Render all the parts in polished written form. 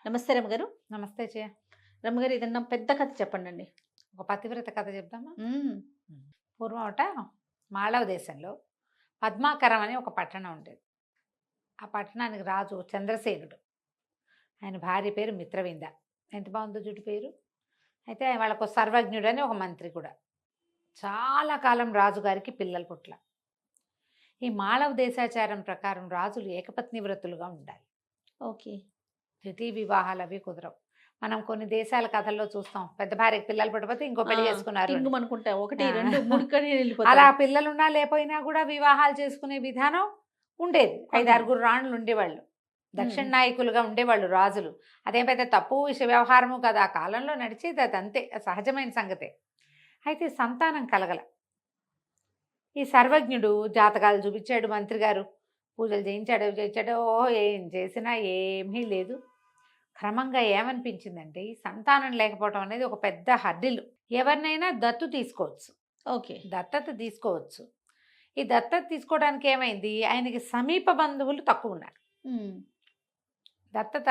నమస్తే రమ్మగారు. నమస్తే జయ. రమ్మగారు ఏదన్నా పెద్ద కథ చెప్పండండి. ఒక పతివ్రత కథ చెప్దామా? హ్మ్. పూర్వమట మాళవ దేశంలో పద్మాకరం అని ఒక పట్టణం ఉండేది. ఆ పట్టణానికి రాజు చంద్రసేనుడు. ఆయన భార్య పేరు మిత్రవింద. ఎంత బాగుందో జుట్టు పేరు. అయితే వాళ్ళకు సర్వజ్ఞుడు అని ఒక మంత్రి కూడా. చాలా కాలం రాజుగారికి పిల్లలు పుట్ల. ఈ మాళవ దేశాచారం ప్రకారం రాజులు ఏకపత్ని వ్రతులుగా ఉండాలి. ఓకే. ద్వితీయ వివాహాలు అవి కుదరవు. మనం కొన్ని దేశాల కథల్లో చూస్తాం, పెద్ద భార్యకి పిల్లలు పుట్టకపోతే ఇంకో పెళ్లి చేసుకున్నారు అని. టింగుమనుకుంటా. 1, ఆ. 2, 3 కని అలా వెళ్ళిపోతారు. పిల్లలున్నా లేకపోయినా కూడా వివాహాలు చేసుకునే విధానం ఉండేది. 5, 6 రాణులు ఉండేవాళ్ళు. దక్షిణ నాయకులుగా ఉండేవాళ్ళు రాజులు. అదేం పెద్ద తప్పు వ్యవహారము కదా, ఆ కాలంలో నడిచేది అది, అంతే సహజమైన సంగతే. అయితే సంతానం కలగల. ఈ సర్వజ్ఞుడు జాతకాలు చూపించాడు, మంత్రి గారు పూజలు చేయించాడు, ఏం చేసినా ఏమీ లేదు. క్రమంగా ఏమనిపించిందంటే ఈ సంతానం లేకపోవడం అనేది ఒక పెద్ద హర్డిల్. ఎవరినైనా దత్తు తీసుకోవచ్చు, ఓకే. దత్తత తీసుకోవచ్చు. ఈ దత్తత తీసుకోవడానికి ఏమైంది, ఆయనకి సమీప బంధువులు తక్కువ ఉన్నారు. హ్మ్. దత్తత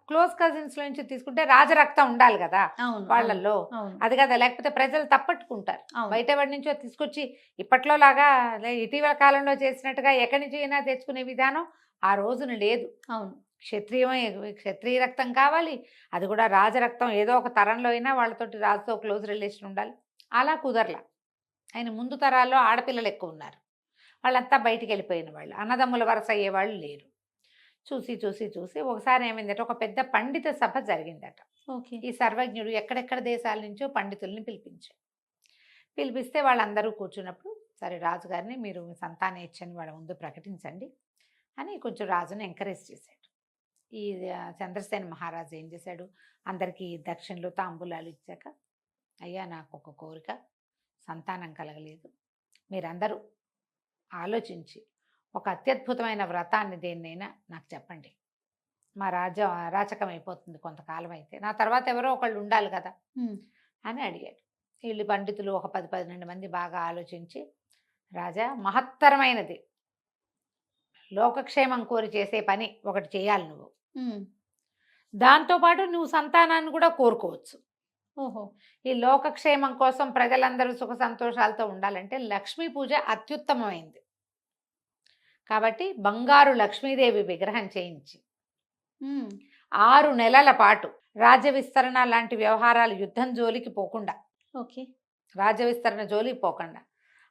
క్లోజ్ కజిన్స్ నుంచి తీసుకుంటే రాజరక్తం ఉండాలి కదా అవును. వాళ్ళల్లో. అవును. అది కదా, లేకపోతే ప్రజలు తప్పట్టుకుంటారు. అవును. బయట వాడి నుంచో తీసుకొచ్చి ఇప్పట్లో లాగా ఇటీవల కాలంలో చేసినట్టుగా ఎక్కడి నుంచి అయినా తెచ్చుకునే విధానం ఆ రోజున లేదు. అవును. క్షత్రియ రక్తం కావాలి, అది కూడా రాజరక్తం. ఏదో ఒక తరంలో అయినా వాళ్ళతోటి రాజుతో క్లోజ్ రిలేషన్ ఉండాలి. అలా కుదరలా. ఆయన ముందు తరాల్లో ఆడపిల్లలు ఎక్కువ ఉన్నారు. వాళ్ళంతా బయటికి వెళ్ళిపోయిన వాళ్ళు, అన్నదమ్ముల వరస అయ్యేవాళ్ళు లేరు. చూసి చూసి చూసి ఒకసారి ఏమైందట, ఒక పెద్ద పండిత సభ జరిగిందట. ఓకే. ఈ సర్వజ్ఞుడు ఎక్కడెక్కడ దేశాల నుంచో పండితుల్ని పిలిపిస్తే వాళ్ళందరూ కూర్చున్నప్పుడు, సరే రాజుగారిని మీరు మీ సంతానం ఇచ్చని వాళ్ళ ముందు ప్రకటించండి అని కొంచెం రాజుని ఎంకరేజ్ చేశాడు. ఈ చంద్రసేన మహారాజు ఏం చేశాడు, అందరికీ దక్షిణలు తాంబూలాలు ఇచ్చాక, అయ్యా నాకు ఒక కోరిక, సంతానం కలగలేదు, మీరందరూ ఆలోచించి ఒక అత్యద్భుతమైన వ్రతాన్ని దేన్నైనా నాకు చెప్పండి. మా అరాచకం అయిపోతుంది కొంతకాలం అయితే, నా తర్వాత ఎవరో ఒకళ్ళు ఉండాలి కదా అని అడిగాడు. వీళ్ళు పండితులు ఒక 10-12 మంది బాగా ఆలోచించి, రాజా మహత్తరమైనది, లోకక్షేమం కోరి చేసే పని ఒకటి చేయాలి నువ్వు. దాంతోపాటు నువ్వు సంతానాన్ని కూడా కోరుకోవచ్చు. ఓహో. ఈ లోకక్షేమం కోసం ప్రజలందరూ సుఖ సంతోషాలతో ఉండాలంటే లక్ష్మీ పూజ అత్యుత్తమమైంది. కాబట్టి బంగారు లక్ష్మీదేవి విగ్రహం చేయించి 6 నెలల పాటు రాజ్య విస్తరణ లాంటి వ్యవహారాలు, యుద్ధం జోలికి పోకుండా, ఓకే, రాజ్య విస్తరణ జోలికి పోకుండా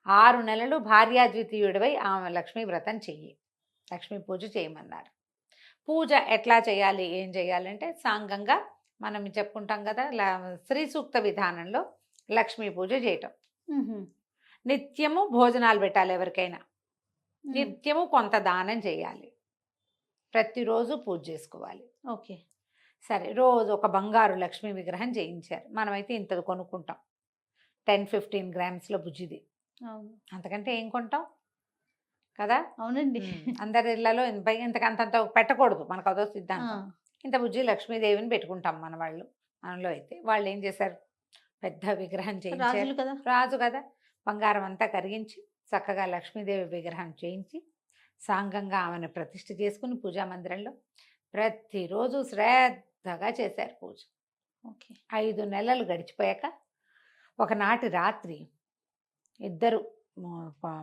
6 నెలలు భార్యాద్వితీయుడివై ఆమె లక్ష్మీ వ్రతం చెయ్యి, లక్ష్మీ పూజ చేయమన్నారు. పూజ ఎట్లా చేయాలి, ఏం చేయాలంటే సాంగంగా మనం చెప్పుకుంటాం కదా, శ్రీ సూక్త విధానంలో లక్ష్మీ పూజ చేయటం. నిత్యము భోజనాలు పెట్టాలి, ఎవరికైనా నిత్యము కొంత దానం చేయాలి, ప్రతిరోజు పూజ చేసుకోవాలి. ఓకే. సరే, రోజు ఒక బంగారు లక్ష్మీ విగ్రహం చేయించారు. మనమైతే ఇంతది కొనుక్కుంటాం, 10-15 గ్రామ్స్లో బుజ్జిది. అంతకంటే ఏం కొంటాం కదా. అవునండి. అందరి ఇళ్లలో ఇంతకంత పెట్టకూడదు, మనకు అదో సిద్ధాంతం. ఇంత బుజ్జి లక్ష్మీదేవిని పెట్టుకుంటాం మన వాళ్ళు. మనలో అయితే వాళ్ళు ఏం చేశారు, పెద్ద విగ్రహం చేయించారు. రాజు కదా, బంగారం అంతా కరిగించి చక్కగా లక్ష్మీదేవి విగ్రహం చేయించి సాంగంగా ఆమెను ప్రతిష్ఠ చేసుకుని పూజా మందిరంలో ప్రతిరోజు శ్రద్ధగా చేశారు పూజ. ఓకే. 5 నెలలు గడిచిపోయాక ఒకనాటి రాత్రి ఇద్దరు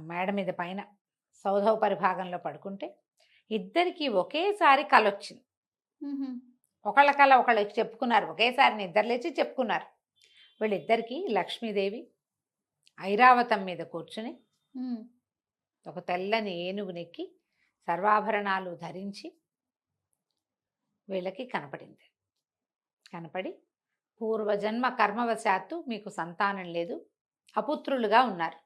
మేడ మీద పైన సౌధవ భాగంలో పడుకుంటే ఇద్దరికి ఒకేసారి కల వచ్చింది. ఒకళ్ళ కల ఒకళ్ళకి చెప్పుకున్నారు, ఒకేసారి నిద్ర లేచి చెప్పుకున్నారు. వీళ్ళిద్దరికీ లక్ష్మీదేవి ఐరావతం మీద కూర్చుని ఒక తెల్లని ఏనుగునెక్కి సర్వాభరణాలు ధరించి వీళ్ళకి కనపడింది. కనపడి, పూర్వజన్మ కర్మవశాత్తు మీకు సంతానం లేదు, అపుత్రులుగా ఉన్నారు.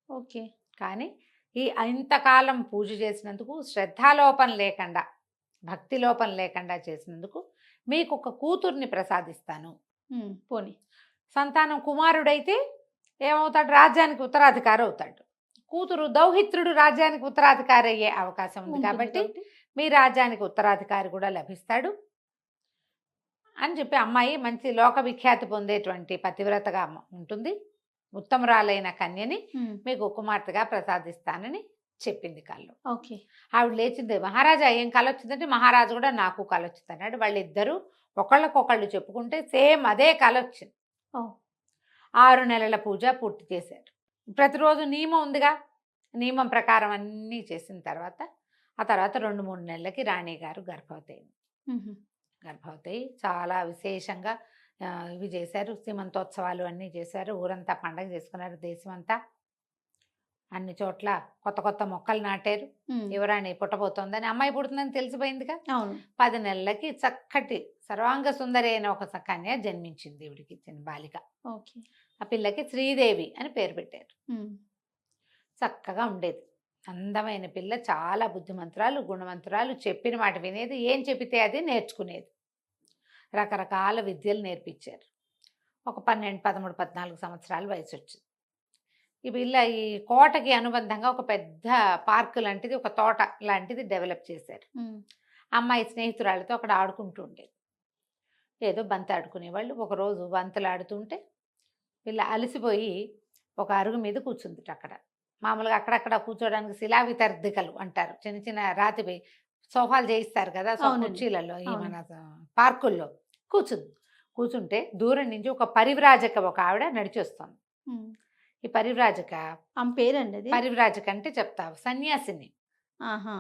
ఓకే. కానీ ఈ ఇంతకాలం పూజ చేసినందుకు, శ్రద్ధాలోపం లేకుండా, భక్తి లోపం లేకుండా చేసినందుకు మీకు ఒక కూతుర్ని ప్రసాదిస్తాను. పోనీ సంతానం కుమారుడైతే ఏమవుతాడు, రాజ్యానికి ఉత్తరాధికారి అవుతాడు. కూతురు దౌహిత్రుడు రాజ్యానికి ఉత్తరాధికారి అయ్యే అవకాశం ఉంది, కాబట్టి మీ రాజ్యానికి ఉత్తరాధికారి కూడా లభిస్తాడు అని చెప్పి, అమ్మాయి మంచి లోక విఖ్యాతి పొందేటువంటి పతివ్రతగా ఉంటుంది, ఉత్తమరాలైన కన్యని మీకు కుమార్తెగా ప్రసాదిస్తానని చెప్పింది కళ్ళు. ఓకే. ఆవిడ లేచింది, మహారాజా ఏం కల వచ్చిందంటే, మహారాజు కూడా నాకు కల వచ్చింది అన్నాడు. వాళ్ళిద్దరూ ఒకళ్ళకొకళ్ళు చెప్పుకుంటే సేమ్ అదే కల వచ్చింది. ఓహ్! 6 నెలల పూజ పూర్తి చేశారు. ప్రతిరోజు నియమం ఉందిగా, నియమం ప్రకారం అన్నీ చేసిన తర్వాత ఆ తర్వాత 2, 3 నెలలకి రాణి గారు గర్భవతి అయింది. హుహు. గర్భవతి అయ్యి చాలా విశేషంగా ఇవి చేశారు, సీమంతోత్సవాలు అన్నీ చేశారు. ఊరంతా పండగ చేసుకున్నారు, దేశమంతా. అన్ని చోట్ల కొత్త కొత్త మొక్కలు నాటారు. హ్మ్. యువరాణి పుట్టబోతోందని, అమ్మాయి పుడుతుందని తెలిసిపోయిందిగా. అవును. 10 నెలలకి చక్కటి సర్వాంగ సుందరి అయిన ఒక కన్య జన్మించింది ఈవిడికి, చిన్న బాలిక. ఓకే. ఆ పిల్లకి శ్రీదేవి అని పేరు పెట్టారు. హ్మ్. చక్కగా ఉండేది, అందమైన పిల్ల, చాలా బుద్ధిమంతురాలు, గుణవంతురాలు, చెప్పిన మాట వినేది, ఏం చెప్పితే అది నేర్చుకునేది. రకరకాల విద్యలు నేర్పించారు. ఒక 12, 13, 14 సంవత్సరాల వయసు వచ్చింది. ఈ పిల్ల ఈ కోటకి అనుబంధంగా ఒక పెద్ద పార్క్ లాంటిది, ఒక తోట లాంటిది డెవలప్ చేశారు. హ్మ్. అమ్మాయి స్నేహితురాలతో అక్కడ ఆడుకుంటూ ఉండేది. ఏదో బంతి ఆడుకునేవాళ్ళు. ఒకరోజు బంతులు ఆడుతుంటే పిల్ల అలసిపోయి ఒక అరుగు మీద కూర్చుంది. అక్కడ మామూలుగా అక్కడక్కడ కూర్చోడానికి శిలా వితర్దికలు అంటారు, చిన్న చిన్న రాతివి సోఫాలు చేయిస్తారు కదా, అవునండి. కుర్చీలలో ఈ అవును. మన పార్కుల్లో కూర్చుంది. కూర్చుంటే దూరం నుంచి ఒక పరివ్రాజక ఒక ఆవిడ నడిచి వస్తుంది. హ్మ్. ఈ పరివ్రాజక, ఆమె పేరండి అది? పరివ్రాజక అంటే చెప్తావు, సన్యాసిని. ఆహా!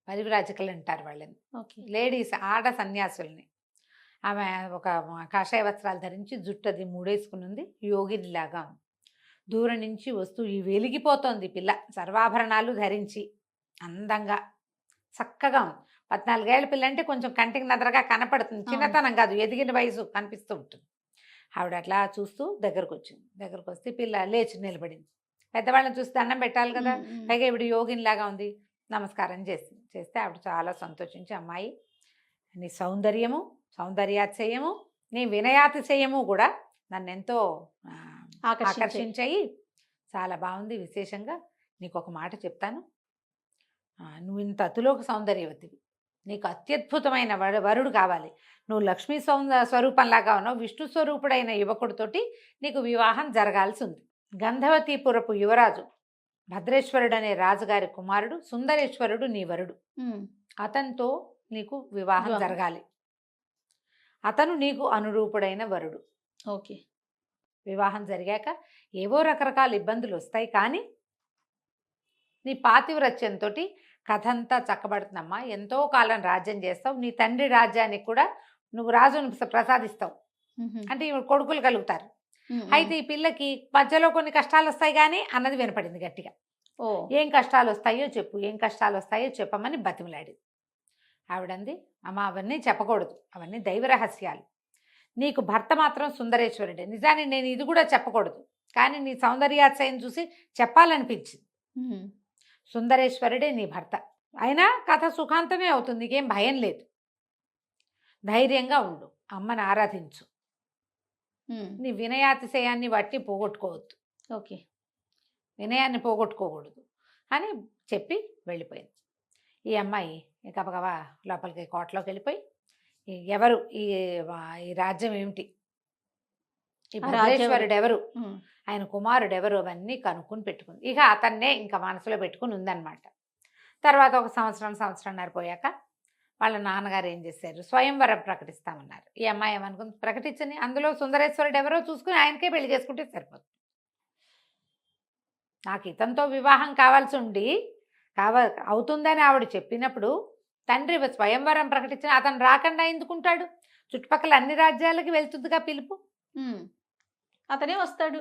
పరివ్రాజకులు అంటారు వాళ్ళని, ఓకే. లేడీస్, ఆడ సన్యాసుల్ని. ఆమె ఒక కాషాయ వస్త్రాలు ధరించి జుట్టు అది మూడేసుకుని ఉంది, యోగినిలాగా ఉంది. దూరం నుంచి వస్తూ ఈ వెలిగిపోతోంది పిల్ల, సర్వాభరణాలు ధరించి అందంగా చక్కగా ఉంది. 14 ఏళ్ల పిల్ల అంటే కొంచెం కంటికి నదరగా కనపడుతుంది, చిన్నతనం కాదు, ఎదిగిన వయసు కనిపిస్తూ ఉంటుంది. ఆవిడ అట్లా చూస్తూ దగ్గరకు వచ్చింది. దగ్గరకు వస్తే పిల్ల లేచి నిలబడింది. పెద్దవాళ్ళని చూసి దండం పెట్టాలి కదా, హ్మ్. హ్మ్. పైగా ఈవిడ యోగినిలాగా ఉంది. నమస్కారం చేసింది. చేస్తే ఆవిడ చాలా సంతోషించి, అమ్మాయి నీ సౌందర్యము, సౌందర్యాతిశయము, నీ వినయాతిశయము కూడా నన్నెంతో ఆకర్షించాయి. చాలా బాగుంది. విశేషంగా నీకు ఒక మాట చెప్తాను, నువ్వు ఇంత అతిలోక సౌందర్యవతివి, నీకు అత్యద్భుతమైన వరుడు కావాలి. నువ్వు లక్ష్మీ స్వరూపంలాగా ఉన్నావు, విష్ణు స్వరూపుడైన యువకుడితోటి నీకు వివాహం జరగాల్సి ఉంది. గంధవతీపురపు యువరాజు భద్రేశ్వరుడు అనే రాజుగారి కుమారుడు సుందరేశ్వరుడు నీ వరుడు. హ్మ్. అతనితో నీకు వివాహం జరగాలి. అతను నీకు అనురూపుడైన వరుడు. ఓకే. వివాహం జరిగాక ఏవో రకరకాల ఇబ్బందులు వస్తాయి, కానీ నీ పాతివ్రత్యంతో కథ అంతా చక్కబడుతుందమ్మా. ఎంతో కాలం రాజ్యం చేస్తావు, నీ తండ్రి రాజ్యానికి కూడా నువ్వు రాజును ప్రసాదిస్తావు. హుహు. అంటే ఈవిడ కొడుకులు కలుగుతారు. హ్మ్. అయితే ఈ పిల్లకి మధ్యలో కొన్ని కష్టాలు వస్తాయి కానీ అన్నది వినపడింది గట్టిగా. ఓహ్! ఏం కష్టాలు వస్తాయో చెప్పు, ఏం కష్టాలు వస్తాయో చెప్పమని బతిమలాడింది. ఆవిడంది, అమ్మ అవన్నీ చెప్పకూడదు, అవన్నీ దైవ రహస్యాలు. నీకు భర్త మాత్రం సుందరేశ్వరుడే. నిజాన్ని నేను ఇది కూడా చెప్పకూడదు, కానీ నీ సౌందర్యాతిశయం చూసి చెప్పాలనిపించింది. హ్మ్. సుందరేశ్వరుడే నీ భర్త. అయినా కథ సుఖాంతమే అవుతుంది, నీకేం భయం లేదు. ధైర్యంగా ఉండు, అమ్మని ఆరాధించు, హ్మ్. నీ వినయాతిశయాన్ని బట్టి పోగొట్టుకోవద్దు, ఓకే. వినయాన్ని పోగొట్టుకోకూడదు అని చెప్పి వెళ్ళిపోయింది. ఈ అమ్మాయి గబగబా లోపలికి కోటలోకి వెళ్ళిపోయి, ఎవరు ఈ రాజ్యం ఏమిటి, ఈ భద్రేశ్వరుడు ఎవరు, హ్మ్. ఆయన కుమారుడు ఎవరు, అవన్నీ కనుక్కొని పెట్టుకుంది. ఇక అతన్నే ఇంకా మనసులో పెట్టుకుని ఉందన్నమాట. తర్వాత ఒక సంవత్సరంన్నర పోయాక వాళ్ళ నాన్నగారు ఏం చేశారు, స్వయంవరం ప్రకటిస్తామన్నారు. ఈ అమ్మాయి ఏమనుకుంది, ప్రకటించని, అందులో సుందరేశ్వరుడు ఎవరో చూసుకుని ఆయనకే పెళ్లి చేసుకుంటే సరిపోతుంది. నాకు ఇతనితో వివాహం కావాల్సి ఉండి అవుతుందని ఆవిడ చెప్పినప్పుడు తండ్రి స్వయంవరం ప్రకటించిన అతను రాకుండా ఎందుకుంటాడు, చుట్టుపక్కల అన్ని రాజ్యాలకి వెళ్తుందిగా పిలుపు, హ్మ్. అతనే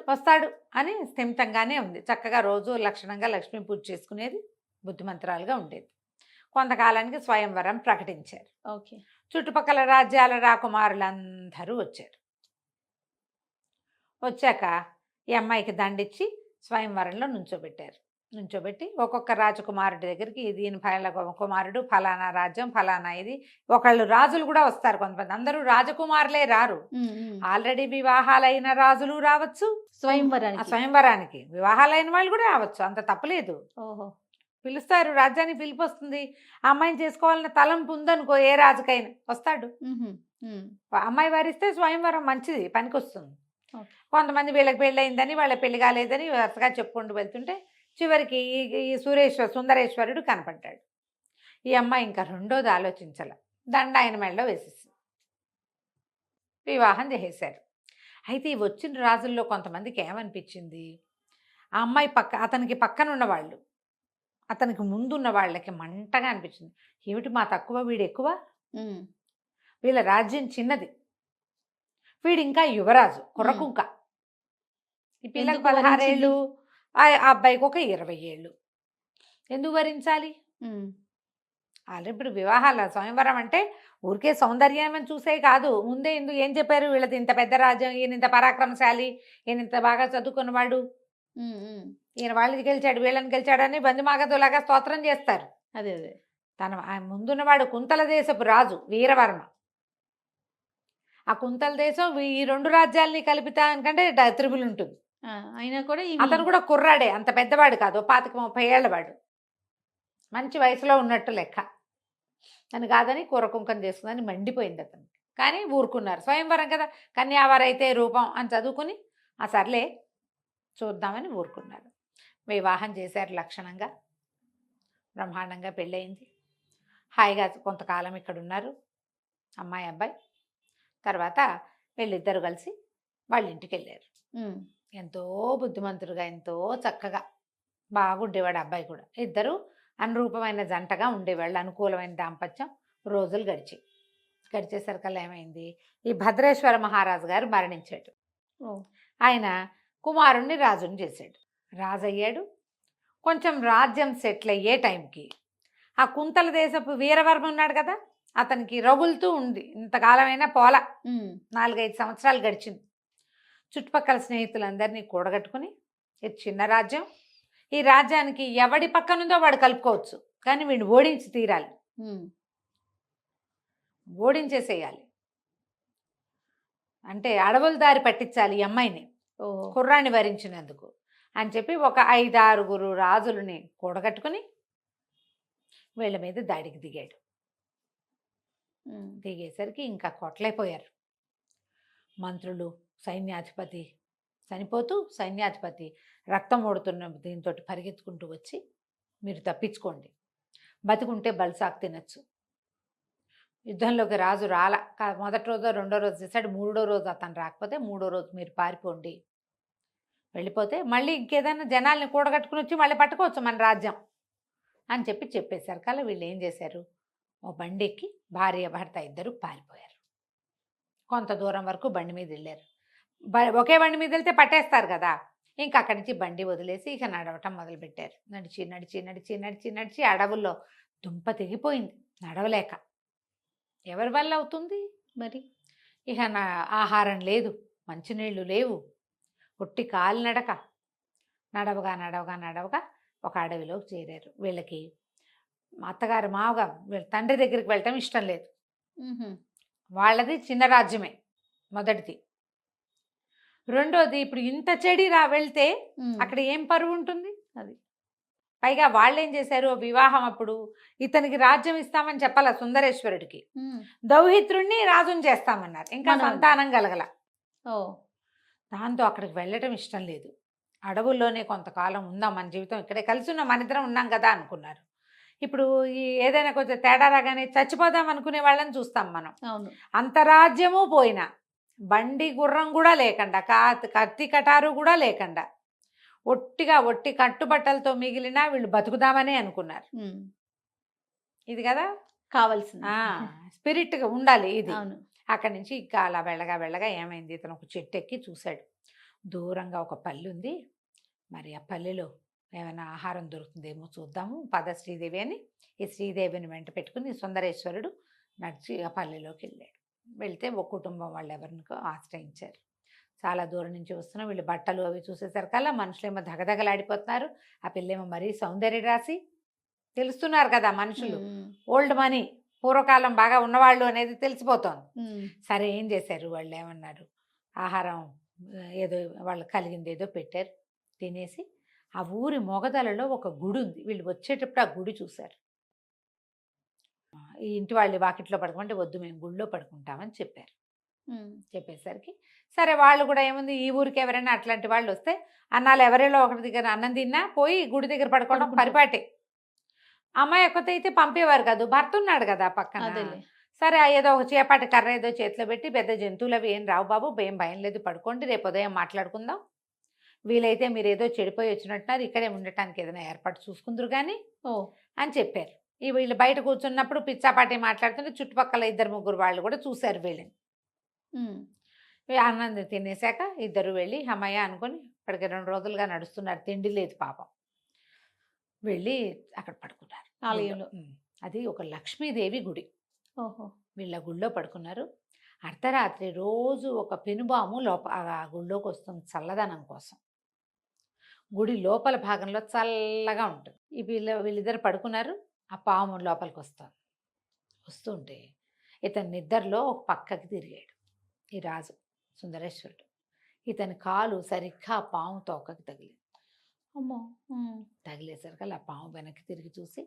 వస్తాడు అని స్థిమితంగానే ఉంది. చక్కగా రోజు లక్షణంగా లక్ష్మీ పూజ చేసుకునేది, బుద్ధిమంతురాలుగా ఉండేది. కొంతకాలానికి స్వయంవరం ప్రకటించారు. ఓకే. చుట్టుపక్కల రాజ్యాల రాకుమారులందరూ వచ్చారు. వచ్చాక ఈ అమ్మాయికి దండిచ్చి స్వయంవరంలో నుంచోబెట్టారు. నుంచోబెట్టి ఒక్కొక్క రాజకుమారుడి దగ్గరికి, దీని కుమారుడు ఫలానా రాజ్యం ఫలానా ఇది, ఒకళ్ళు రాజులు కూడా వస్తారు కొంతమంది, అందరూ రాజకుమారులే రారు. హ్మ్. హ్మ్. ఆల్రెడీ వివాహాలైన రాజులు రావచ్చు, స్వయంవరానికి వివాహాలైన వాళ్ళు కూడా రావచ్చు, అంత తప్పలేదు. ఓహో! పిలుస్తారు, రాజ్యానికి పిలుపు వస్తుంది. ఆ అమ్మాయిని చేసుకోవాలన్న తలంపు ఉందనుకో, ఏ రాజుకైనా వస్తాడు. హుహు. హ్మ్. అమ్మాయి వారిస్తే స్వయంవరం మంచిది, పనికొస్తుంది. ఓకే. కొంతమంది వీళ్ళకి పెళ్ళయిందని, వాళ్ళ పెళ్లి కాలేదని వరుసగా చెప్పుకుంటూ వెళ్తుంటే చివరికి ఈ సుందరేశ్వరుడు కనపడ్డాడు. ఈ అమ్మాయి ఇంకా రెండోది ఆలోచించాల, దండ ఆయన మెడలో వేసేసి వివాహం చేసేశారు. అయితే ఈ వచ్చిన రాజుల్లో కొంతమందికి ఏమనిపించింది, ఆ అమ్మాయి అతనికి పక్కన ఉన్నవాళ్ళు, అతనికి ముందున్న వాళ్ళకి మంటగా అనిపించింది. ఏమిటి మా తక్కువ, వీడు ఎక్కువ, వీళ్ళ రాజ్యం చిన్నది, వీడు ఇంకా యువరాజు కుర్రకుంక, ఈ పిల్లకి 16 ఏళ్ళు, ఆ అబ్బాయికి ఒక 20 ఏళ్ళు, ఎందుకు భరించాలి? ఆల్రెడీ ఇప్పుడు వివాహాల స్వయంవరం అంటే ఊరికే సౌందర్యం అని చూసే కాదు, ముందే ఎందుకు ఏం చెప్పారు, వీళ్ళది ఇంత పెద్ద రాజ్యం, ఈయన ఇంత పరాక్రమశాలి, ఈయన ఇంత బాగా చదువుకున్నవాడు, ఈయన వాళ్ళని గెలిచాడు వీళ్ళని గెలిచాడని బంధుమాగతులాగా స్తోత్రం చేస్తారు. అదే అదే తన ముందున్నవాడు కుంతల దేశపు రాజు వీరవర్మ. ఆ కుంతల దేశం ఈ 2 రాజ్యాలని కలిపితానికంటే త్రిబుల్ ఉంటుంది. అయినా కూడా అతను కూడా కుర్రాడే, అంత పెద్దవాడు కాదు, 25-30 ఏళ్ళ వాడు, మంచి వయసులో ఉన్నట్టు లెక్క. అని కాదని కూరకుంకం చేసుకుందని మండిపోయింది అతను. కానీ ఊరుకున్నారు, స్వయంవరం కదా, కన్యావారైతే రూపం అని చదువుకుని ఆ సర్లే చూద్దామని ఊరుకున్నారు. వివాహం చేశారు లక్షణంగా, బ్రహ్మాండంగా పెళ్ళయింది. హాయిగా కొంతకాలం ఇక్కడ ఉన్నారు అమ్మాయి అబ్బాయి. తర్వాత వీళ్ళిద్దరు కలిసి వాళ్ళ ఇంటికి వెళ్ళారు. ఎంతో బుద్ధిమంతుడుగా, ఎంతో చక్కగా బాగుండేవాడు అబ్బాయి కూడా. ఇద్దరు అనురూపమైన జంటగా ఉండేవాళ్ళు, అనుకూలమైన దాంపత్యం. రోజులు గడిచేసరికల్లా ఏమైంది, ఈ భద్రేశ్వర మహారాజు గారు మరణించాడు. ఆయన కుమారుణ్ణి రాజుని చేశాడు, రాజు అయ్యాడు. కొంచెం రాజ్యం సెటిల్ అయ్యే టైంకి ఆ కుంతల దేశపు వీరవర్మ ఉన్నాడు కదా, అతనికి రగులుతూ ఉంది, ఇంతకాలమైనా పోల, 4-5 సంవత్సరాలు గడిచింది. చుట్టుపక్కల స్నేహితులందరినీ కూడగట్టుకుని, ఇది చిన్న రాజ్యం, ఈ రాజ్యానికి ఎవడి పక్కనుందో వాడు కలుపుకోవచ్చు, కానీ వీడిని ఓడించి తీరాలి, ఓడించేసేయాలి, అంటే అడవుల దారి పట్టించాలి ఈ అమ్మాయిని, కుర్రాన్ని వరించినందుకు అని చెప్పి ఒక 5-6 రాజులని కూడగట్టుకుని వీళ్ళ మీద దాడికి దిగాడు. దిగేసరికి ఇంకా కొట్లైపోయారు మంత్రులు. సైన్యాధిపతి చనిపోతూ, సైన్యాధిపతి రక్తం ఓడుతున్న దీంతో పరిగెత్తుకుంటూ వచ్చి, మీరు తప్పించుకోండి, బతికుంటే బలిసాకు తినచ్చు. యుద్ధంలోకి రాజు రాల, మొదటి రోజు రెండో రోజు చేశాడు, మూడో రోజు అతను రాకపోతే మూడో రోజు మీరు పారిపోండి, వెళ్ళిపోతే మళ్ళీ ఇంకేదైనా జనాల్ని కూడగట్టుకుని వచ్చి మళ్ళీ పట్టుకోవచ్చు మన రాజ్యం అని చెప్పేశారు. కల్లా వీళ్ళు ఏం చేశారు, ఓ బండి ఎక్కి భార్య భర్త ఇద్దరు పారిపోయారు. కొంత దూరం వరకు బండి మీద వెళ్ళారు. ఒకే బండి మీద వెళ్తే పట్టేస్తారు కదా, ఇంకా అక్కడి నుంచి బండి వదిలేసి ఇక నడవటం మొదలుపెట్టారు. నడిచి నడిచి నడిచి నడిచి నడిచి అడవుల్లో దుంప తెగిపోయింది నడవలేక. ఎవరి వల్ల అవుతుంది మరి? ఇక ఆహారం లేదు, మంచినీళ్ళు లేవు, ఒట్టి కాలినడక, నడవగా నడవగా నడవగా ఒక అడవిలోకి చేరారు. వీళ్ళకి అత్తగారు మావగా వీళ్ళ తండ్రి దగ్గరికి వెళ్ళటం ఇష్టం లేదు. వాళ్ళది చిన్న రాజ్యమే మొదటిది. రెండోది, ఇప్పుడు ఇంత చెడి వెళ్తే అక్కడ ఏం పరువు ఉంటుంది? అది పైగా వాళ్ళు ఏం చేశారు, వివాహం అప్పుడు ఇతనికి రాజ్యం ఇస్తామని చెప్పాల సుందరేశ్వరుడికి, దౌహిత్రుణ్ణి రాజుని చేస్తామన్నారు, ఇంకా సంతానం కలగల. దాంతో అక్కడికి వెళ్ళటం ఇష్టం లేదు. అడవుల్లోనే కొంతకాలం ఉందాం, మన జీవితం ఇక్కడే కలిసి ఉన్నాం, మన ఇద్దరం ఉన్నాం కదా అనుకున్నారు. ఇప్పుడు ఏదైనా కొంచెం తేడా రాగానే చచ్చిపోదాం అనుకునే వాళ్ళని చూస్తాం మనం. అంత రాజ్యము పోయినా, బండి గుర్రం కూడా లేకుండా, కత్తి కటారు కూడా లేకుండా, ఒట్టి కట్టుబట్టలతో మిగిలిన వీళ్ళు బతుకుదామనే అనుకున్నారు. ఇది కదా కావాల్సింది, స్పిరిట్గా ఉండాలి ఇది. అక్కడి నుంచి ఇంకా అలా వెళ్ళగా ఏమైంది, ఇతను ఒక చెట్టు ఎక్కి చూశాడు, దూరంగా ఒక పల్లె ఉంది, మరి ఆ పల్లెలో ఏమైనా ఆహారం దొరుకుతుందేమో చూద్దాము, పద శ్రీదేవి అని ఈ శ్రీదేవిని వెంట పెట్టుకుని సుందరేశ్వరుడు నడిచి ఆ పల్లెలోకి వెళ్ళాడు. వెళ్తే ఒక కుటుంబం వాళ్ళు ఎవరినికో ఆశ్రయించారు. చాలా దూరం నుంచి వస్తున్న వీళ్ళు బట్టలు అవి చూసేసరికల్లా మనుషులేమో దగదగలాడిపోతున్నారు. ఆ పిల్లేమో మరీ సౌందర్య రాసి తెలుస్తున్నారు కదా మనుషులు, ఓల్డ్ మనీ, పూర్వకాలం బాగా ఉన్నవాళ్ళు అనేది తెలిసిపోతోంది. సరే ఏం చేశారు, వాళ్ళు ఏమన్నారు, ఆహారం ఏదో వాళ్ళు కలిగింది ఏదో పెట్టారు, తినేసి ఆ ఊరి మొగదలలో ఒక గుడి ఉంది. వీళ్ళు వచ్చేటప్పుడు ఆ గుడి చూశారు. ఈ ఇంటి వాళ్ళు వాకిట్లో పడుకుంటే వద్దు, మేము గుడిలో పడుకుంటామని చెప్పారు. ఉమ్. చెప్పేసరికి సరే వాళ్ళు కూడా ఏముంది, ఈ ఊరికి ఎవరైనా అట్లాంటి వాళ్ళు వస్తే అన్నాళ్ళు ఎవరిలో ఒకరి దగ్గర అన్నం తిన్నా పోయి గుడి దగ్గర పడుకోవడం పడుకుంటారు. పరిపాటే. అమ్మాయి ఒక్కతే అయితే పంపేవారు కాదు, భర్త ఉన్నాడు కదా పక్కన. అదేలే. సరే ఏదో ఒక చేపాటి కర్ర ఏదో చేతిలో పెట్టి, పెద్ద జంతువులు అవి ఏం రావు బాబు, ఏం భయం లేదు, పడుకోండి, రేపు ఉదయం మాట్లాడుకుందాం, వీలైతే మీరు ఏదో చెడిపోయి వచ్చినట్టున్నారు, ఇక్కడే ఉండటానికి ఏదైనా ఏర్పాటు చూసుకుందరు కానీ ఓ. అని చెప్పారు. ఈ వీళ్ళు బయట కూర్చున్నప్పుడు పిచ్చాపాటి మాట్లాడుతుంటే చుట్టుపక్కల 2-3 వాళ్ళు కూడా చూశారు వీళ్ళని. ఉమ్. అన్నం తినేశాక ఇద్దరు వెళ్ళి అమ్మయ్య అనుకొని ఇప్పటికి 2 రోజులుగా నడుస్తున్నారు, తిండి లేదు పాపం. వెళ్ళి అక్కడ పడుకున్నారు ఆలయంలో. అది ఒక లక్ష్మీదేవి గుడి. ఓహో. వీళ్ళ గుళ్ళో పడుకున్నారు. అర్ధరాత్రి రోజు ఒక పెనుబాము ఆ గుళ్ళోకి వస్తుంది చల్లదనం కోసం. గుడి లోపల భాగంలో చల్లగా ఉంటుంది. వీళ్ళిద్దరు పడుకున్నారు. ఆ పాము లోపలికి వస్తుంటే ఇతని నిద్రలో ఒక పక్కకి తిరిగాడు ఈ రాజు సుందరేశ్వరుడు. ఇతని కాలు సరిగ్గా ఆ పాము తోకకి తగిలింది. అమ్మో. తగిలేసరికి ఆ పాము వెనక్కి తిరిగి చూసి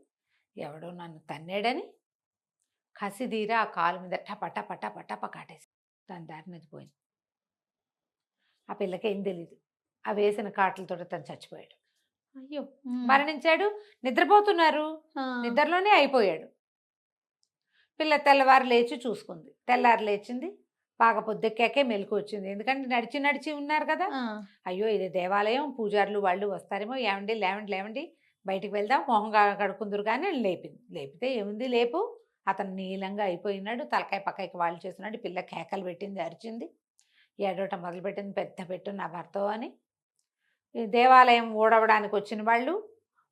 ఎవడో నన్ను తన్నాడని కసిదీరా ఆ కాలు మీద టపట పట పటప కాటేసి దాని దారి మీద పోయింది. ఆ పిల్లకి ఏం తెలీదు. ఆ వేసిన కాటలతో తను చచ్చిపోయాడు. అయ్యో. మరణించాడు. నిద్రపోతున్నారు, నిద్రలోనే అయిపోయాడు. పిల్ల తెల్లవారు లేచి చూసుకుంది. తెల్లారు లేచింది, బాగా పొద్దెక్కాకే మెలకు వచ్చింది. ఎందుకంటే నడిచి నడిచి ఉన్నారు కదా. అయ్యో ఇది దేవాలయం, పూజారులు వాళ్ళు వస్తారేమో, ఏమండి లేవండి లేవండి బయటికి వెళ్దాం, మొహం కడుకుందరు కానీ లేపింది. లేపితే ఏముంది, లేపు, అతను నీలంగా అయిపోయినాడు, తలకాయ పక్కకి వాళ్ళు చేస్తున్నాడు. పిల్ల కేకలు పెట్టింది, అరిచింది, ఏడవటం మొదలుపెట్టింది, పెద్ద పెట్టు నా భర్త అని. దేవాలయం ఊడవడానికి వచ్చిన వాళ్ళు,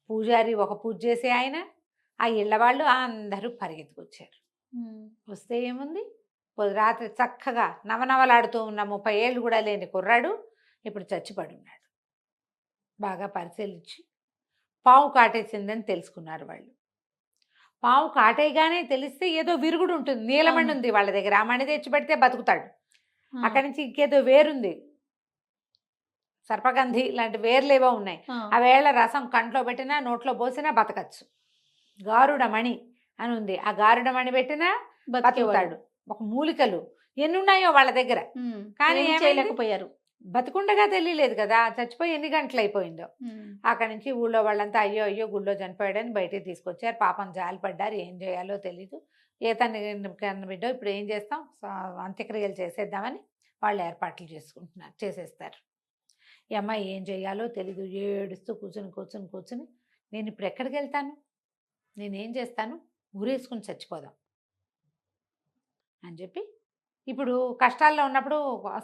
పూజారి ఒక పూజ చేసే ఆయన, ఆ ఇళ్ళ వాళ్ళు అందరూ పరిగెత్తుకొచ్చారు. వస్తే ఏముంది, రాత్రి చక్కగా నవనవలాడుతూ ఉన్న 30 ఏళ్ళు కూడా లేని కుర్రాడు ఇప్పుడు చచ్చిపడి ఉన్నాడు. బాగా పరిశీలించి పావు కాటేసిందని తెలుసుకున్నారు వాళ్ళు. పావు కాటేయగానే తెలిస్తే ఏదో విరుగుడు ఉంటుంది, నీలమణి ఉంది వాళ్ళ దగ్గర, ఆ మణి తెచ్చి పెడితే బతుకుతాడు. అక్కడి నుంచి ఇంకేదో వేరుంది, సర్పగంధి లాంటి వేర్లేవో ఉన్నాయి. ఆ వేళ రసం కంట్లో పెట్టినా నోట్లో పోసినా బతకచ్చు. గారుడమణి అని ఉంది, ఆ గారుడమణి పెట్టినా బతుకుతాడు. ఒక మూలికలు ఎన్ని ఉన్నాయో వాళ్ళ దగ్గర, కానీ చేయలేకపోయారు. బతుకుండగా తెలియలేదు కదా, చచ్చిపోయి ఎన్ని గంటలు అయిపోయిందో. అక్కడి నుంచి ఊళ్ళో వాళ్ళంతా అయ్యో అయ్యో గుళ్ళో చనిపోయాడని బయటికి తీసుకొచ్చారు. పాపం జాలి పడ్డారు, ఏం చేయాలో తెలీదు. తన బిడ్డో ఇప్పుడు ఏం చేస్తాం, అంత్యక్రియలు చేసేద్దామని వాళ్ళు ఏర్పాట్లు చేసేస్తారు. ఈ అమ్మాయి ఏం చేయాలో తెలీదు, ఏడుస్తూ కూర్చుని నేను ఇప్పుడు ఎక్కడికి వెళ్తాను, నేనేం చేస్తాను, ఊరేసుకుని చచ్చిపోదాం అని చెప్పి. ఇప్పుడు కష్టాల్లో ఉన్నప్పుడు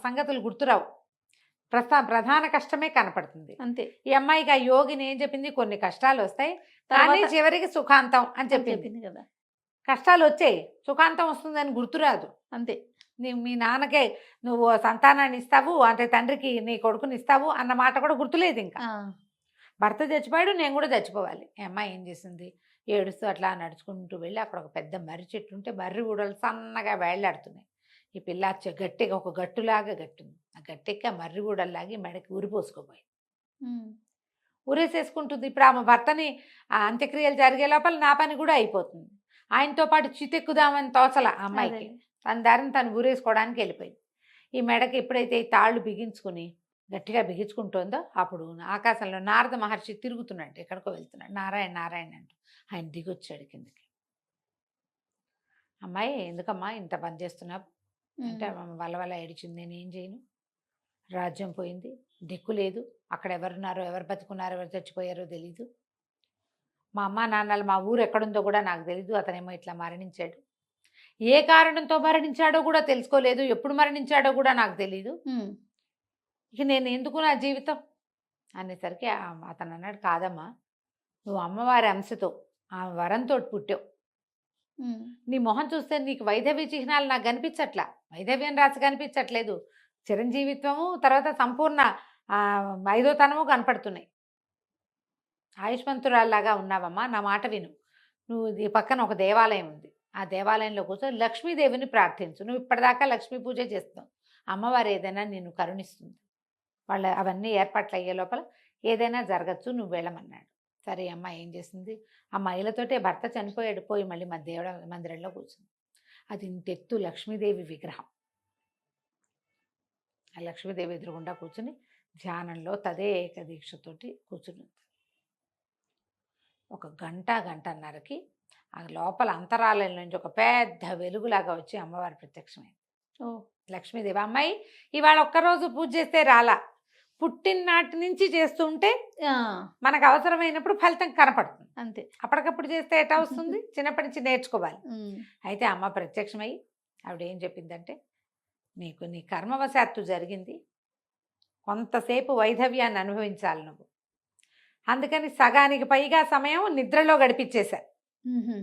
సంగతులు గుర్తురావు, ప్రధాన కష్టమే కనపడుతుంది అంతే. ఈ అమ్మాయికి ఆ యోగిని ఏం చెప్పింది, కొన్ని కష్టాలు వస్తాయి కానీ చివరికి సుఖాంతం అని చెప్పింది కదా. కష్టాలు వచ్చాయి, సుఖాంతం వస్తుందని గుర్తురాదు అంతే. మీ నాన్నకే నువ్వు సంతానాన్ని ఇస్తావు అంటే తండ్రికి నీ కొడుకుని ఇస్తావు అన్న మాట కూడా గుర్తులేదు. ఇంకా భర్త చచ్చిపోయాడు, నేను కూడా చచ్చిపోవాలి. ఈ అమ్మాయి ఏం చేసింది, ఏడుస్తూ అట్లా నడుచుకుంటూ వెళ్ళి అక్కడ ఒక పెద్ద మర్రి చెట్టు ఉంటే మర్రి ఊడలు సన్నగా వేళ్లాడుతున్నాయి. ఈ పిల్ల గట్టిగా ఒక గట్టులాగా గట్టుంది, ఆ గట్టెక్కి ఆ మర్రి ఊడల్లాగి మెడకి ఊరిపోసుకోబోయింది. ఊరేసేసుకుంటుంది. ఇప్పుడు ఆమె భర్తని ఆ అంత్యక్రియలు జరిగే లోపల నా పని కూడా అయిపోతుంది. ఆయనతో పాటు చితెక్కుదామని తోచల ఆ అమ్మాయికి, తన దారిని తను ఊరేసుకోవడానికి వెళ్ళిపోయింది. ఈ మెడకి ఎప్పుడైతే ఈ తాళ్ళు బిగించుకుని గట్టిగా బిగించుకుంటుందో అప్పుడు ఆకాశంలో నారద మహర్షి తిరుగుతున్నాడు, ఎక్కడికో వెళ్తున్నాడు, నారాయణ నారాయణ అంటూ. ఆయన దిగొచ్చాడు కిందకి. అమ్మాయి ఎందుకమ్మా ఇంత పని చేస్తున్నావు అంటే వల్ల ఏడిచింది. నేను ఏం చేయను, రాజ్యం పోయింది, దిక్కు లేదు, అక్కడ ఎవరున్నారో ఎవరు బతుకున్నారో ఎవరు చచ్చిపోయారో తెలీదు, మా అమ్మ నాన్నలు మా ఊరు ఎక్కడుందో కూడా నాకు తెలీదు, అతనేమో ఇట్లా మరణించాడు, ఏ కారణంతో మరణించాడో కూడా తెలుసుకోలేదు, ఎప్పుడు మరణించాడో కూడా నాకు తెలీదు, ఇక నేను ఎందుకు నా జీవితం అనేసరికి అతను అన్నాడు, కాదమ్మా నువ్వు అమ్మవారి అంశతో ఆ వరంతో పుట్టావు, నీ మొహం చూస్తే నీకు వైధవ్య చిహ్నాలు నాకు కనిపించట్లా, వైధవ్యం రాసి కనిపించట్లేదు, చిరంజీవిత్వము తర్వాత సంపూర్ణ 5వ తనము కనపడుతున్నాయి, ఆయుష్మంతురాల్లాగా ఉన్నావమ్మా, నా మాట విను, నువ్వు ఈ పక్కన ఒక దేవాలయం ఉంది, ఆ దేవాలయంలో కూర్చొని లక్ష్మీదేవిని ప్రార్థించు, నువ్వు ఇప్పటిదాకా లక్ష్మీ పూజ చేస్తావు, అమ్మవారు ఏదైనా నిన్ను కరుణిస్తుంది, వాళ్ళ అవన్నీ ఏర్పాట్లు అయ్యే లోపల ఏదైనా జరగచ్చు, నువ్వు వెళ్ళమన్నాడు. సరే అమ్మ ఏం చేసింది, ఆ మహిళతోటే భర్త చనిపోయాడు, పోయి మళ్ళీ మా దేవుడ మందిరంలో కూర్చుంది. అది ఇంతెత్తు లక్ష్మీదేవి విగ్రహం, ఆ లక్ష్మీదేవి ఎదురుగుండా కూర్చుని ధ్యానంలో తదేక దీక్షతోటి కూర్చుని ఒక గంటన్నరకి ఆ లోపల అంతరాలయం నుంచి ఒక పెద్ద వెలుగులాగా వచ్చి అమ్మవారి ప్రత్యక్షమైంది. ఓ లక్ష్మీదేవి, అమ్మాయి ఇవాళ ఒక్కరోజు పూజ చేస్తే రాలా, పుట్టిననాటి నుంచి చేస్తూ ఉంటే ఆ, మనకు అవసరమైనప్పుడు ఫలితం కనపడుతుంది. అంతే. అప్పటికప్పుడు చేస్తే ఎట్లా వస్తుంది? చిన్నప్పటి నుంచి నేర్చుకోవాలి. ఉమ్, అయితే అమ్మ ప్రత్యక్షమై ఆవిడ ఏం చెప్పిందంటే, నీకు నీ కర్మవశాత్తు జరిగింది, కొంతసేపు వైధవ్యాన్ని అనుభవించాలి నువ్వు, అందుకని సగానికి పైగా సమయం నిద్రలో గడిపించేశా. ఉహుం,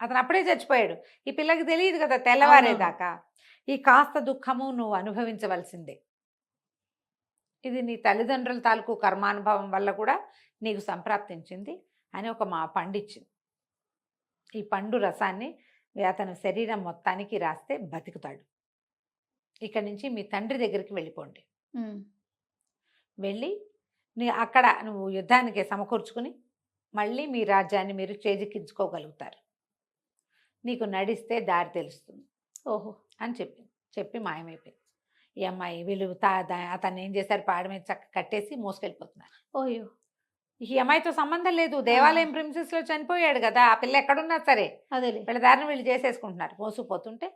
అతను అప్పుడే చచ్చిపోయాడు. ఈ పిల్లకి తెలియదు కదా తెల్లవారేదాకా. ఈ కాస్త దుఃఖము నువ్వు అనుభవించవలసిందే. ఇది నీ తల్లిదండ్రుల తాలూకు కర్మానుభవం వల్ల కూడా నీకు సంప్రాప్తించింది అని ఒక మా పండిచ్చింది. ఈ పండు రసాన్ని అతని శరీరం మొత్తానికి రాస్తే బతుకుతాడు. ఇక్కడి నుంచి మీ తండ్రి దగ్గరికి వెళ్ళిపోండి. ఉమ్, వెళ్ళి అక్కడ నువ్వు యుద్ధానికి సమకూర్చుకుని మళ్ళీ మీ రాజ్యాన్ని మీరు చేజిక్కించుకోగలుగుతారు. నీకు నడిస్తే దారి తెలుస్తుంది ఓహో అని చెప్పి మాయమైపోయింది. ఈ అమ్మాయి వీళ్ళు అతన్ని ఏం చేశారు, పాడ మీద చక్క కట్టేసి మోసుకెళ్ళిపోతున్నారు. ఓయో ఈ అమ్మాయితో సంబంధం లేదు, దేవాలయం ప్రిన్సెస్లో చనిపోయాడు కదా, ఆ పిల్ల ఎక్కడున్నా సరే అదేలే. వీళ్ళ దారిని వీళ్ళు చేసేసుకుంటున్నారు. మోసుకుపోతుంటే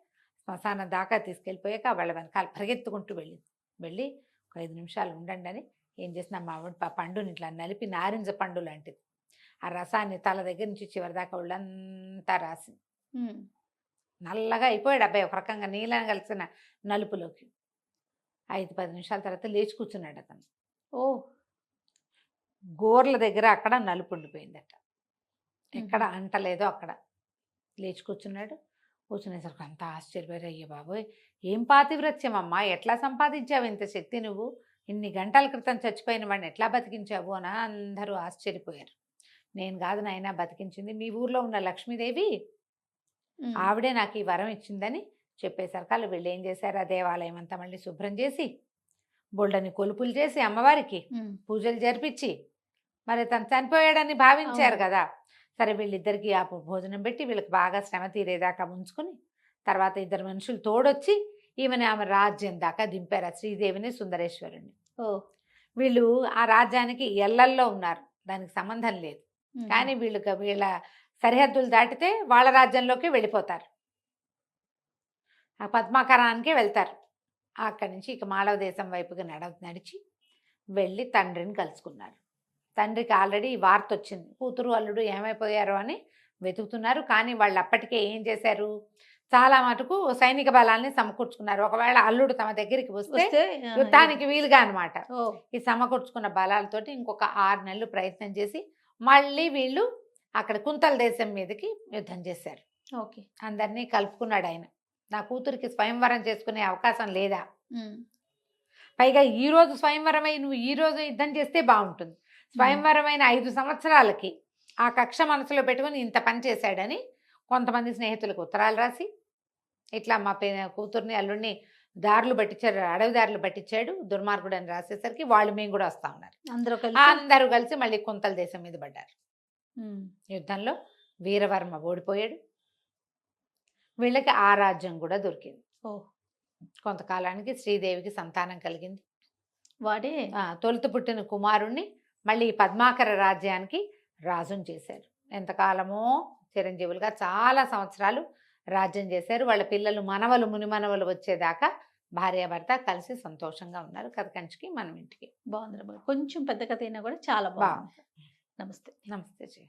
శ్మశానం దాకా తీసుకెళ్ళిపోయాక వాళ్ళ వెనకాల పరిగెత్తుకుంటూ వెళ్ళి ఒక 5 నిమిషాలు ఉండండి అని ఏం చేసిన మా ఆవిడ పండుని ఇట్లా నలిపి నారింజ పండు లాంటిది ఆ రసాన్ని తల దగ్గర నుంచి చివరి దాకా ఒళ్ళంతా రాసి ఉమ్, నల్లగా అయిపోయాడు అబ్బాయి, ఒక రకంగా నీళ్ళని కలిసిన నలుపులోకి. 5-10 నిమిషాల తర్వాత లేచి కూర్చున్నాడు అతను. ఓ గోర్ల దగ్గర అక్కడ నలుపు ఉండిపోయిందట, ఎక్కడ అంటలేదో అక్కడ. లేచి కూర్చున్నాడు. కూర్చునేసరికి అంతా ఆశ్చర్యపోయారు. అయ్యే బాబోయ్, ఏం పాతివ్రత్యం అమ్మా, ఎట్లా సంపాదించావు ఇంత శక్తి, నువ్వు ఇన్ని గంటల క్రితం చచ్చిపోయిన వాడిని ఎట్లా బతికించావు అని అందరూ ఆశ్చర్యపోయారు. నేను కాదు నాయనా బతికించింది, మీ ఊర్లో ఉన్న లక్ష్మీదేవి, ఉమ్, ఆవిడే నాకు ఈ వరం ఇచ్చిందని చెప్పేసరికి వాళ్ళు వీళ్ళు ఏం చేశారు, ఆ దేవాలయం అంతా మళ్ళీ శుభ్రం చేసి బొళ్ళని కొలుపులు చేసి అమ్మవారికి ఉమ్, పూజలు జరిపించి, మరి తను చనిపోయాడని భావించారు అవును. కదా, సరే వీళ్ళిద్దరికి ఆ భోజనం పెట్టి వీళ్ళకి బాగా శ్రమ తీరేదాకా ఉంచుకుని తర్వాత 2 మనుషులు తోడొచ్చి ఆమె రాజ్యం దాకా దింపారు, ఆ శ్రీదేవిని సుందరేశ్వరుణ్ణి. ఓ వీళ్ళు ఆ రాజ్యానికి ఎల్లల్లో ఉన్నారు, దానికి సంబంధం లేదు. ఉమ్, కానీ వీళ్ళ సరిహద్దులు దాటితే వాళ్ళ రాజ్యంలోకి వెళ్ళిపోతారు, ఆ పద్మాకరానికి వెళ్తారు. అక్కడి నుంచి ఇక మాళవ దేశం వైపుగా నడిచి వెళ్ళి తండ్రిని కలుసుకున్నారు. తండ్రికి ఆల్రెడీ వార్త వచ్చింది, కూతురు అల్లుడు ఏమైపోయారో అని వెతుకుతున్నారు. కానీ వాళ్ళు అప్పటికే ఏం చేశారు, చాలా మటుకు సైనిక బలాల్ని సమకూర్చుకున్నారు. ఒకవేళ అల్లుడు తమ దగ్గరికి వస్తే యుద్ధానికి వీలుగా అనమాట. ఓ ఈ సమకూర్చుకున్న బలాలతోటి ఇంకొక 6 నెలలు ప్రయత్నం చేసి మళ్ళీ వీళ్ళు అక్కడ కుంతల దేశం మీదకి యుద్ధం చేశారు. ఓకే. అందరినీ కలుపుకున్నాడు ఆయన. నా కూతురికి స్వయంవరం చేసుకునే అవకాశం లేదా, ఉమ్, పైగా ఈ రోజు స్వయంవరం అయి నువ్వు ఈ రోజు యుద్ధం చేస్తే బాగుంటుంది. స్వయంవరమైన 5 సంవత్సరాలకి ఆ కక్ష మనసులో పెట్టుకుని ఇంత పని చేశాడని కొంతమంది స్నేహితులకు ఉత్తరాలు రాసి ఇట్లా మా కూతుర్ని అల్లుడిని దారులు పట్టించాడు, అడవి దారులు పట్టించాడు దుర్మార్గుడు అని రాసేసరికి వాళ్ళు మేము కూడా వస్తా ఉన్నారు. అందరూ కలిసి మళ్ళీ కుంతల దేశం మీద పడ్డారు. ఉమ్, యుద్ధంలో వీరవర్మ ఓడిపోయాడు. వీళ్ళకి ఆ రాజ్యం కూడా దొరికింది. ఓ కొంతకాలానికి శ్రీదేవికి సంతానం కలిగింది. వాడే తొలుత పుట్టిన కుమారుణ్ణి మళ్ళీ ఈ పద్మాకర రాజ్యానికి రాజుని చేశారు. ఎంతకాలమో చిరంజీవులుగా చాలా సంవత్సరాలు రాజ్యం చేశారు. వాళ్ళ పిల్లలు మనవలు మునిమనవలు వచ్చేదాకా భార్యాభర్త కలిసి సంతోషంగా ఉన్నారు. కథ కంచికి మనం ఇంటికి. బాగుంది. కొంచెం పెద్ద కథ అయినా కూడా చాలా బాగుంది. నమస్తే. నమస్తే జీ.